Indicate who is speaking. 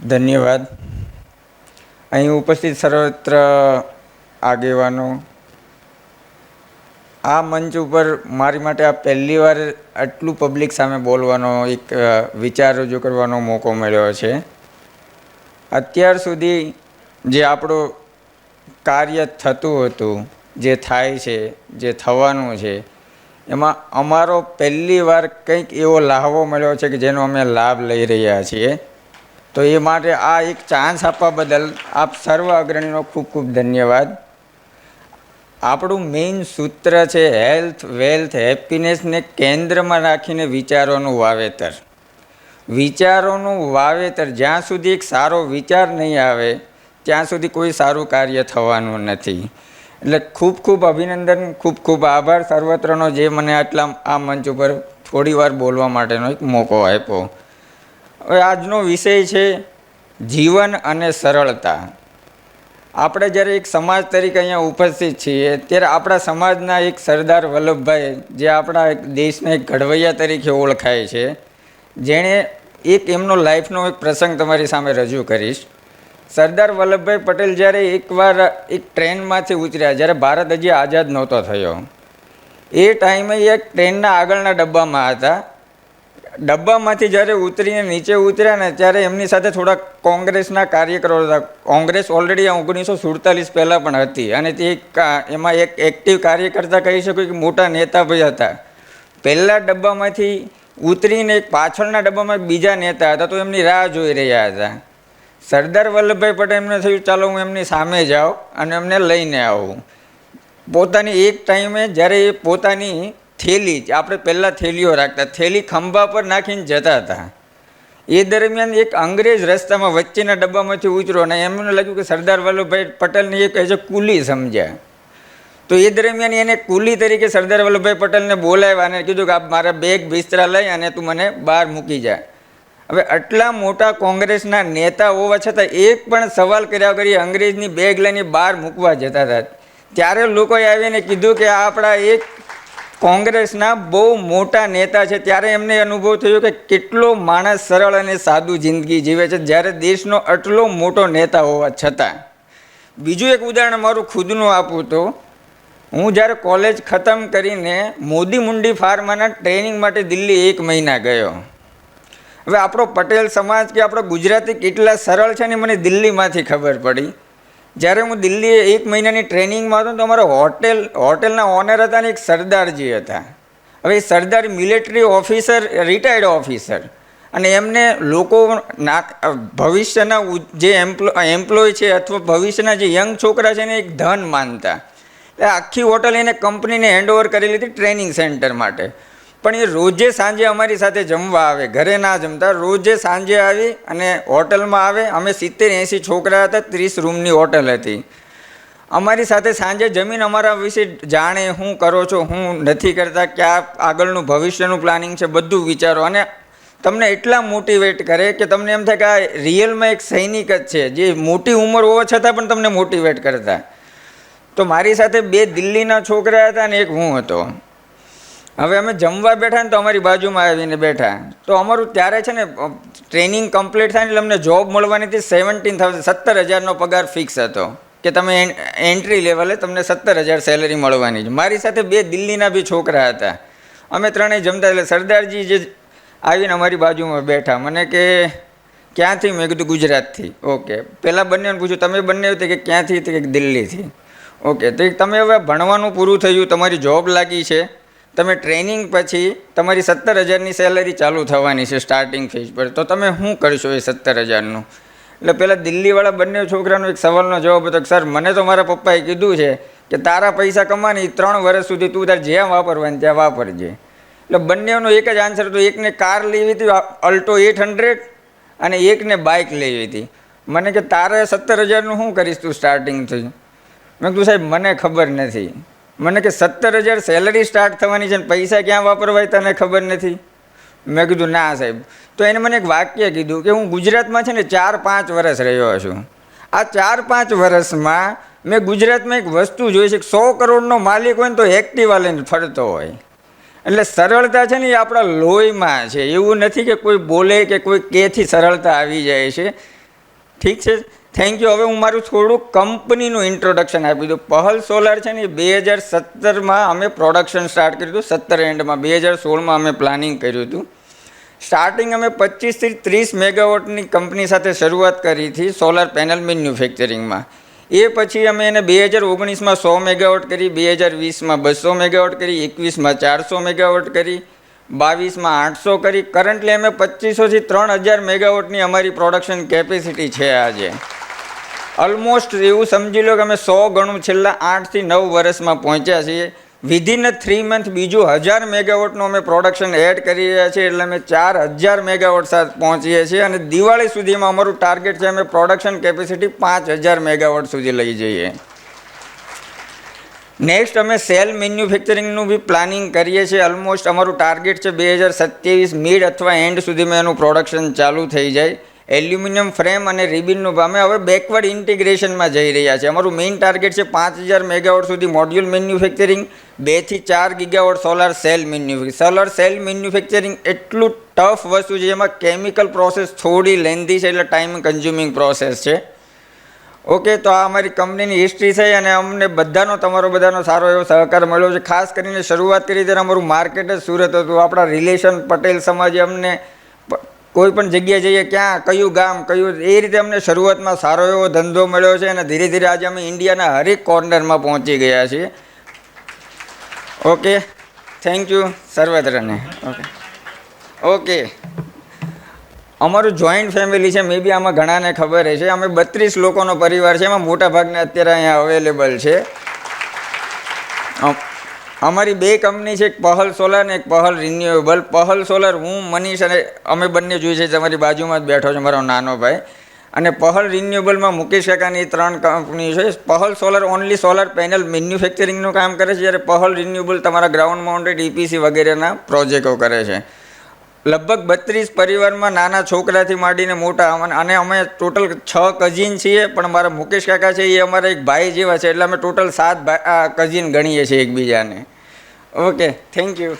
Speaker 1: ધન્યવાદ. અહીં ઉપસ્થિત સર્વત્ર આગેવાનો, આ મંચ ઉપર મારી માટે આ પહેલી વાર આટલું પબ્લિક સામે બોલવાનો એક વિચાર રજૂ કરવાનો મોકો મળ્યો છે. અત્યાર સુધી જે આપણું કાર્ય થતું હતું, જે થાય છે, જે થવાનું છે, એમાં અમારો પહેલી વાર કંઈક એવો લાહવો મળ્યો છે કે જેનો અમે લાભ લઈ રહ્યા છીએ. તો એ માટે આ એક ચાન્સ આપવા બદલ આપ સર્વ અગ્રણીનો ખૂબ ખૂબ ધન્યવાદ. આપણું મેઇન સૂત્ર છે હેલ્થ, વેલ્થ, હેપીનેસને કેન્દ્રમાં રાખીને વિચારોનું વાવેતર. વિચારોનું વાવેતર, જ્યાં સુધી એક સારો વિચાર નહીં આવે ત્યાં સુધી કોઈ સારું કાર્ય થવાનું નથી. એટલે ખૂબ ખૂબ અભિનંદન, ખૂબ ખૂબ આભાર સર્વત્રનો જે મને આટલા આ મંચ ઉપર થોડી વાર બોલવા માટેનો એક મોકો આપ્યો. હવે આજનો વિષય છે જીવન અને સરળતા. આપણે જ્યારે એક સમાજ તરીકે અહીંયા ઉપસ્થિત છીએ ત્યારે આપણા સમાજના એક સરદાર વલ્લભભાઈ, જે આપણા એક દેશના એક ઘડવૈયા તરીકે ઓળખાય છે, જેણે એક એમનો લાઈફનો એક પ્રસંગ તમારી સામે રજૂ કરીશ. સરદાર વલ્લભભાઈ પટેલ જ્યારે એકવાર એક ટ્રેનમાંથી ઉતર્યા, જ્યારે ભારત હજી આઝાદ નહોતો થયો, એ ટાઈમે એક ટ્રેનના આગળના ડબ્બામાં હતા. ડબ્બામાંથી જ્યારે ઉતરીને નીચે ઉતર્યા ને ત્યારે એમની સાથે થોડા કોંગ્રેસના કાર્યકરો હતા. કોંગ્રેસ ઓલરેડી 1947 પહેલાં પણ હતી અને તે એમાં એક એક્ટિવ કાર્યકર્તા કહી શકું કે મોટા નેતા ભાઈ હતા. પહેલાં ડબ્બામાંથી ઉતરીને એક પાછળના ડબ્બામાં બીજા નેતા હતા, તો એમની રાહ જોઈ રહ્યા હતા. સરદાર વલ્લભભાઈ પટેલ એમને થયું ચાલો હું એમની સામે જાઉં અને એમને લઈને આવું. પોતાની એક ટાઈમે જ્યારે એ પોતાની થેલી, આપણે પહેલાં થેલીઓ રાખતા, થેલી ખંભા પર નાખીને જતા હતા. એ દરમિયાન એક અંગ્રેજ રસ્તામાં વચ્ચેના ડબ્બામાંથી ઉતર્યો અને એમને લાગ્યું કે સરદાર વલ્લભભાઈ પટેલને એક એઝ અ કુલી સમજ્યા. તો એ દરમિયાન એને કુલી તરીકે સરદાર વલ્લભભાઈ પટેલને બોલાવ્યા અને કીધું કે આપ મારા બેગ બિસ્તરા લઈ અને તું મને બહાર મૂકી જા. હવે આટલા મોટા કોંગ્રેસના નેતા હોવા છતાં એક પણ સવાલ કર્યા કરી અંગ્રેજની બેગ લઈને બહાર મૂકવા જતા હતા. ત્યારે લોકોએ આવીને કીધું કે આ આપણા એક કોંગ્રેસના બહુ મોટા નેતા છે. ત્યારે એમને અનુભવ થયો કે કેટલો માણસ સરળ અને સાદું જિંદગી જીવે છે, જ્યારે દેશનો આટલો મોટો નેતા હોવા છતાં. બીજું એક ઉદાહરણ મારું ખુદનું આપું તો, હું જ્યારે કોલેજ ખતમ કરીને મોદી મુંડી ફાર્માના ટ્રેનિંગ માટે દિલ્હી 1 મહિના ગયો. હવે આપણો પટેલ સમાજ કે આપણો ગુજરાતી કેટલા સરળ છે ને મને દિલ્હીમાંથી ખબર પડી. જ્યારે હું દિલ્હી 1 મહિનાની ટ્રેનિંગમાં હતો તો અમારો હોટેલના ઓનર હતા ને એક સરદારજી હતા. હવે એ Sardar military officer, retired officer, અને એમને લોકો ભવિષ્યના જે એમ્પ્લોય છે અથવા ભવિષ્યના જે યંગ છોકરા છે ને એક ધન માનતા. એટલે આખી હોટલ એને કંપનીને હેન્ડઓવર કરી લીધી ટ્રેનિંગ સેન્ટર માટે. પણ એ રોજે સાંજે અમારી સાથે જમવા આવે, ઘરે ના જમતા, રોજે સાંજે આવી અને હોટલમાં આવે. અમે 70-80 છોકરા હતા, 30 રૂમની હોટલ હતી. અમારી સાથે સાંજે જમીન અમારા વિશે જાણે, શું કરો છો, શું નથી કરતા, ક્યાં આગળનું ભવિષ્યનું પ્લાનિંગ છે, બધું વિચારો. અને તમને એટલા મોટિવેટ કરે કે તમને એમ થાય કે આ રિયલમાં એક સૈનિક જ છે, જે મોટી ઉંમર હોવા છતાં પણ તમને મોટિવેટ કરતા. તો મારી સાથે 2 દિલ્હીના છોકરા હતા અને એક હું હતો. હવે અમે જમવા બેઠા ને તો અમારી બાજુમાં આવીને બેઠા. તો અમારું ત્યારે છે ને ટ્રેનિંગ કમ્પ્લીટ થાય ને એટલે અમને જોબ મળવાની હતી. 17,000 પગાર ફિક્સ હતો કે તમે એન્ટ્રી લેવલે તમને 17,000 સેલરી મળવાની છે. મારી સાથે 2 દિલ્હીના બી છોકરા હતા. અમે ત્રણેય જમતા. એટલે સરદારજી જે આવીને અમારી બાજુમાં બેઠા. મને કે ક્યાંથી? મેં કીધું ગુજરાતથી. ઓકે. પહેલાં બંનેને પૂછ્યું તમે બંને કે ક્યાંથી? કે દિલ્હીથી. ઓકે. તો તમે હવે ભણવાનું પૂરું થયું, તમારી જોબ લાગી છે, તમે ટ્રેનિંગ પછી તમારી 17,000ની સેલરી ચાલુ થવાની છે સ્ટાર્ટિંગ ફીસ પર, તો તમે શું કરશો એ 17,000નું? એટલે પહેલાં દિલ્હીવાળા બંને છોકરાનો એક સવાલનો જવાબ હતો કે સર મને તો મારા પપ્પાએ કીધું છે કે તારા પૈસા કમાની 3 વર્ષ સુધી તું તાર જ્યાં વાપરવાની ત્યાં વાપરજે. એટલે બંનેનો એક જ આન્સર હતો. એકને કાર લેવી હતી અલ્ટો 800 અને એકને બાઇક લેવી હતી. મને કે તારે 17,000નું શું કરીશ તું સ્ટાર્ટિંગ થઈ? મેં કીધું સાહેબ મને ખબર નથી. મને કે 17,000 સેલરી સ્ટાર્ટ થવાની છે ને પૈસા ક્યાં વાપરવાય તને ખબર નથી? મેં કીધું ના સાહેબ. તો એને મને એક વાક્ય કીધું કે હું ગુજરાતમાં છે ને 4-5 વર્ષ રહ્યો છું. આ 4-5 વર્ષમાં મેં ગુજરાતમાં એક વસ્તુ જોઈ છે કે 100 કરોડનો માલિક હોય ને તો એક્ટિવા લઈને ફરતો હોય. એટલે સરળતા છે ને એ આપણા લોહીમાં છે. એવું નથી કે કોઈ બોલે કે કોઈ કેથી સરળતા આવી જાય છે. ઠીક છે, થેન્ક યુ. હવે હું મારું થોડુંક કંપનીનું ઇન્ટ્રોડક્શન આપી દઉં. પહલ સોલાર છે ને એ 2017માં અમે પ્રોડક્શન સ્ટાર્ટ કર્યું હતું. 17 એન્ડમાં 2016માં અમે પ્લાનિંગ કર્યું હતું. સ્ટાર્ટિંગ અમે 25 થી 30 મેગાવોટની કંપની સાથે શરૂઆત કરી હતી સોલાર પેનલ મેન્યુફેક્ચરિંગમાં. એ પછી અમે એને 2019માં 100 મેગાવોટ કરી, 2020માં 200 મેગાવોટ કરી, 21માં 400 મેગાવોટ કરી, 22માં 800 કરી. કરન્ટલી અમે 2500થી 3000 મેગાવોટની અમારી પ્રોડક્શન કેપેસિટી છે આજે. ઓલમોસ્ટ એવું સમજી લો કે અમે 100 ગણું છેલ્લા 8 થી 9 વર્ષમાં પહોંચ્યા છીએ. વિધિન 3 મંથ બીજું 1000 મેગાવોટનું અમે પ્રોડક્શન એડ કરી રહ્યા છીએ, એટલે અમે 4000 મેગાવોટ સાથે પહોંચીએ છીએ. અને દિવાળી સુધીમાં અમારું ટાર્ગેટ છે અમે પ્રોડક્શન કેપેસિટી 5000 મેગાવોટ સુધી લઈ જઈએ. નેક્સ્ટ અમે સેલ મેન્યુફેક્ચરિંગનું બી પ્લાનિંગ કરીએ છીએ. ઓલમોસ્ટ અમારું ટાર્ગેટ છે 2027 મિડ અથવા એન્ડ સુધીમાં એનું પ્રોડક્શન ચાલુ થઈ જાય. એલ્યુમિનિયમ ફ્રેમ અને રિબિનનું અમે હવે બેકવર્ડ ઇન્ટિગ્રેશનમાં જઈ રહ્યા છીએ. અમારું મેઇન ટાર્ગેટ છે 5000 મેગાવોટ સુધી મોડ્યુલ મેન્યુફેક્ચરિંગ, 2 થી 4 gigawatt solar cell manufacturing. Solar cell manufacturing એટલું ટફ વસ્તુ છે, જેમાં કેમિકલ પ્રોસેસ થોડી લેન્ધી છે, એટલે ટાઈમ કન્ઝ્યુમિંગ પ્રોસેસ છે. ઓકે, તો આ અમારી કંપનીની હિસ્ટ્રી છે અને અમને તમારો બધાનો સારો એવો સહકાર મળ્યો છે. ખાસ કરીને શરૂઆત કરી ત્યારે અમારું માર્કેટ જ સુરત હતું. આપણા રિલેશન પટેલ સમાજે અમને કોઈ પણ જગ્યાએ જઈએ, ક્યાં કયું ગામ કયું, એ રીતે અમને શરૂઆતમાં સારો એવો ધંધો મળ્યો છે અને ધીરે ધીરે આજે અમે ઇન્ડિયાના હરેક કોર્નરમાં પહોંચી ગયા છીએ. ઓકે, થેન્ક યુ સર્વત્રને. ઓકે, અમારું જોઈન્ટ ફેમિલી છે. મે બી આમાં ઘણાને ખબર છે. અમે 32 લોકોનો પરિવાર છે. એમાં મોટા ભાગને અત્યારે અહીંયા અવેલેબલ છે. અમારી 2 કંપની છે, એક પહલ સોલાર ને એક પહલ રિન્યુએબલ. પહલ સોલાર હું, મનીષ અને અમે બંને જોઈએ છે. તમારી બાજુમાં જ બેઠો છે મારો નાનો ભાઈ. અને પહલ રિન્યુએબલમાં મુકેશ કાકાની 3 કંપની છે. પહલ સોલાર ઓનલી સોલાર પેનલ મેન્યુફેક્ચરિંગનું કામ કરે છે, જ્યારે પહલ રિન્યુએબલ તમારા ગ્રાઉન્ડ માઉન્ટેડ EPC વગેરેના પ્રોજેક્ટો કરે છે. લગભગ 32 પરિવારમાં નાના છોકરાથી માંડીને મોટા, અને અમે ટોટલ 6 કઝિન છીએ. પણ મારા મુકેશ કાકા છે એ અમારા એક ભાઈ જેવા છે, એટલે અમે ટોટલ 7 કઝિન ગણીએ છીએ એકબીજાને. Okay, thank you.